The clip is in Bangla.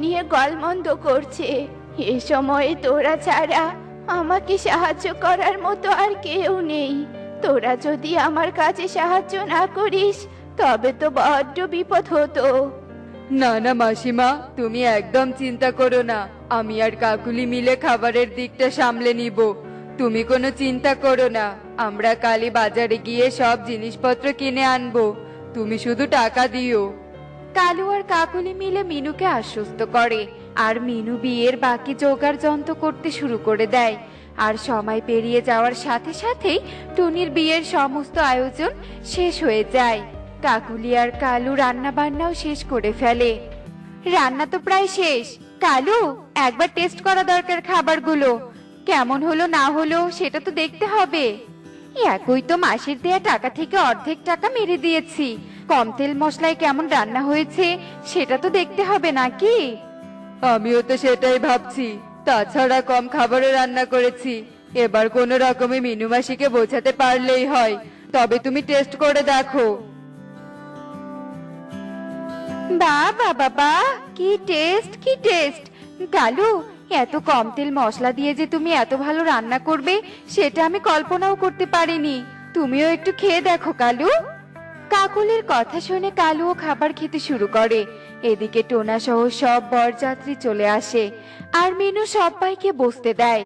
নিয়ে গলমন্দ করছে। এ সময়ে তোরা ছাড়া আমাকে সাহায্য করার মতো আর কেউ নেই। তোরা যদি আমার কাছে সাহায্য না করিস তবে তো বড্ড বিপদ হতো। না না মাসিমা, তুমি একদম চিন্তা করো না। আমি আর কাকুলি মিলে খাবারের দিকটা সামলে নিব। তুমি কোনো চিন্তা করো না। আমরা কালই বাজারে গিয়ে সব জিনিসপত্র কিনে আনবো। তুমি শুধু টাকা দিও। কালু আর কাকুলি মিলে মিনুকে আশ্বস্ত করে, আর মিনু বিয়ের বাকি জোগাড় যন্ত্র করতে শুরু করে দেয়। আর সময় পেরিয়ে যাওয়ার সাথে সাথেই টুনির বিয়ের সমস্ত আয়োজন শেষ হয়ে যায়। কাকুলি আর কালু রান্না বান্নাও শেষ করে ফেলে। রান্না তো প্রায় শেষ। কালু, একবার টেস্ট করা দরকার খাবারগুলো। কেমন হলো না হলো সেটা তো দেখতে হবে। একই তো মাসের দেয়া টাকা থেকে অর্ধেক টাকা মেরে দিয়েছি। কম তেল মশলায় কেমন রান্না হয়েছে সেটা তো দেখতে হবে নাকি? আমিও তো সেটাই ভাবছি। তাছাড়া কম খাবারও রান্না করেছি। এবার কোনো রকমে মিনু মাসিকে বোঝাতে পারলেই হয়। তবে তুমি টেস্ট করে দেখো। বাবা বাবা, কি টেস্ট কি টেস্ট! কালু, এত কম তেল মশলা দিয়ে যে তুমি এত ভালো রান্না করবে সেটা আমি কল্পনাও করতে পারিনি। তুমিও একটু খেয়ে দেখো কালু। কাকুলির কথা শুনে কালুও খাবার খেতে শুরু করে। এদিকে টোনা সহ সব বরযাত্রী চলে আসে, আর মিনু সবাইকে বসতে দেয়।